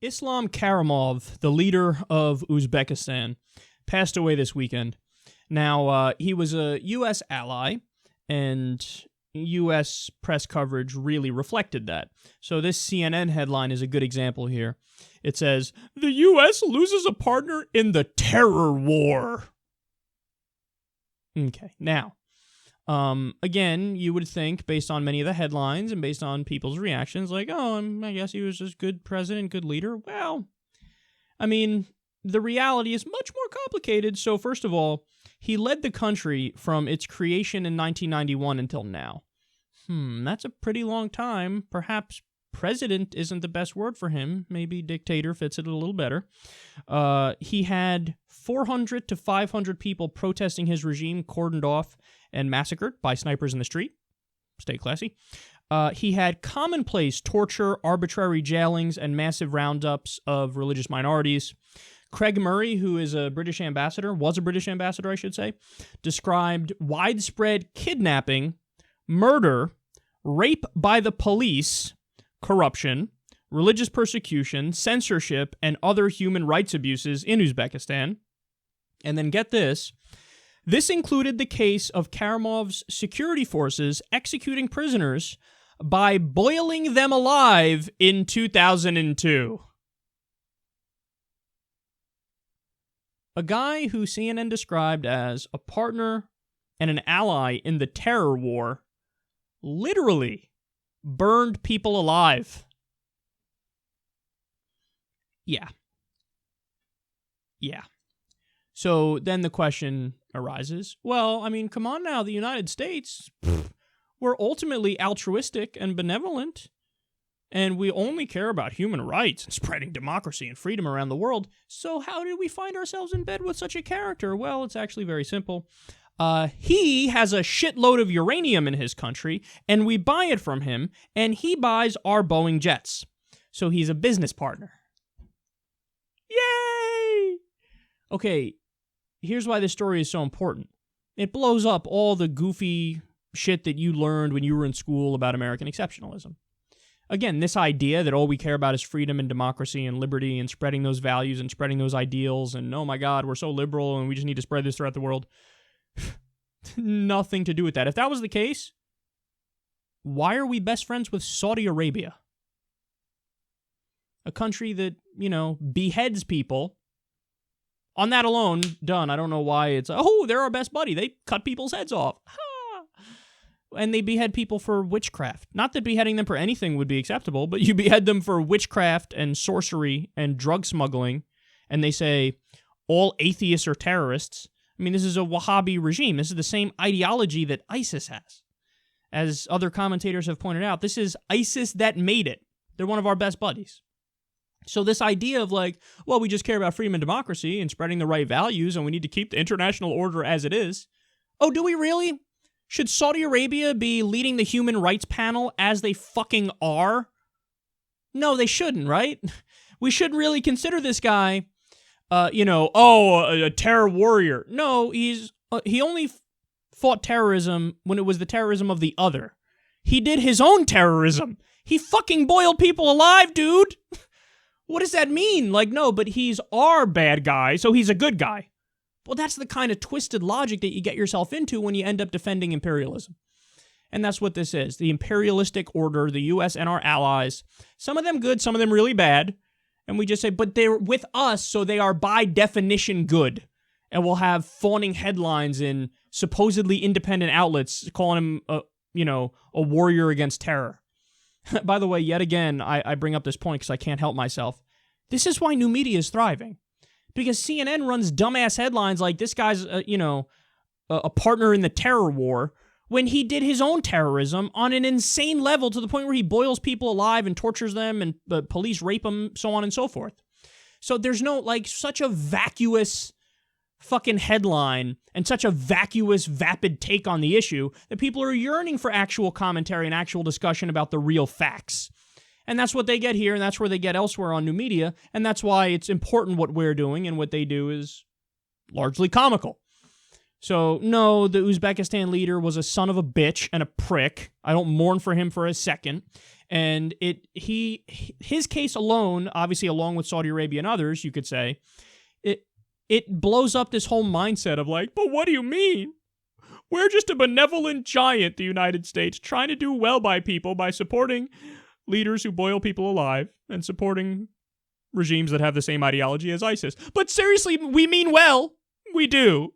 Islam Karimov, the leader of Uzbekistan, passed away this weekend. Now, he was a U.S. ally, and U.S. press coverage really reflected that. So this CNN headline is a good example here. It says, "The U.S. loses a partner in the terror war." Okay, now, again, you would think, based on many of the headlines and based on people's reactions, like, oh, I guess he was just good president, good leader. Well, I mean, the reality is much more complicated. So first of all, he led the country from its creation in 1991 until now. That's a pretty long time. Perhaps president isn't the best word for him. Maybe dictator fits it a little better. He had 400 to 500 people protesting his regime cordoned off and massacred by snipers in the street. Stay classy. He had commonplace torture, arbitrary jailings, and massive roundups of religious minorities. Craig Murray, who is a British ambassador, was a British ambassador, I should say, described widespread kidnapping, murder, rape by the police, corruption, religious persecution, censorship, and other human rights abuses in Uzbekistan. And then get this. This included the case of Karimov's security forces executing prisoners by boiling them alive in 2002. A guy who CNN described as a partner and an ally in the terror war literally burned people alive. Yeah. So then the question arises, well, I mean, come on now, the United States, we're ultimately altruistic and benevolent, and we only care about human rights and spreading democracy and freedom around the world. So how did we find ourselves in bed with such a character? Well, it's actually very simple. He has a shitload of uranium in his country, and we buy it from him, and he buys our Boeing jets. So he's a business partner. Yay! Okay, here's why this story is so important. It blows up all the goofy shit that you learned when you were in school about American exceptionalism. Again, this idea that all we care about is freedom and democracy and liberty and spreading those values and spreading those ideals, and oh my God, we're so liberal and we just need to spread this throughout the world. Nothing to do with that. If that was the case, why are we best friends with Saudi Arabia? A country that, beheads people. On that alone, done. I don't know why it's, they're our best buddy. They cut people's heads off. And they behead people for witchcraft. Not that beheading them for anything would be acceptable, but you behead them for witchcraft and sorcery and drug smuggling, and they say all atheists are terrorists. I mean, this is a Wahhabi regime. This is the same ideology that ISIS has. As other commentators have pointed out, this is ISIS that made it. They're one of our best buddies. So this idea of we just care about freedom and democracy and spreading the right values, and we need to keep the international order as it is. Oh, do we really? Should Saudi Arabia be leading the human rights panel as they fucking are? No, they shouldn't, right? We shouldn't really consider this guy, a terror warrior. No, he only fought terrorism when it was the terrorism of the other. He did his own terrorism. He fucking boiled people alive, dude. What does that mean? No, but he's our bad guy, so he's a good guy. Well, that's the kind of twisted logic that you get yourself into when you end up defending imperialism. And that's what this is. The imperialistic order, the U.S. and our allies, some of them good, some of them really bad. And we just say, but they're with us, so they are by definition good. And we'll have fawning headlines in supposedly independent outlets calling him, a warrior against terror. By the way, yet again, I bring up this point because I can't help myself. This is why new media is thriving. Because CNN runs dumbass headlines like this guy's, a partner in the terror war, when he did his own terrorism on an insane level to the point where he boils people alive and tortures them and police rape them, so on and so forth. So there's no, such a vacuous fucking headline and such a vacuous, vapid take on the issue that people are yearning for actual commentary and actual discussion about the real facts. And that's what they get here, and that's where they get elsewhere on new media, and that's why it's important what we're doing, and what they do is largely comical. So, no, the Uzbekistan leader was a son of a bitch and a prick. I don't mourn for him for a second. And his case alone, obviously along with Saudi Arabia and others, you could say, it blows up this whole mindset of like, but what do you mean? We're just a benevolent giant, the United States, trying to do well by people by supporting leaders who boil people alive and supporting regimes that have the same ideology as ISIS. But seriously, we mean well. We do.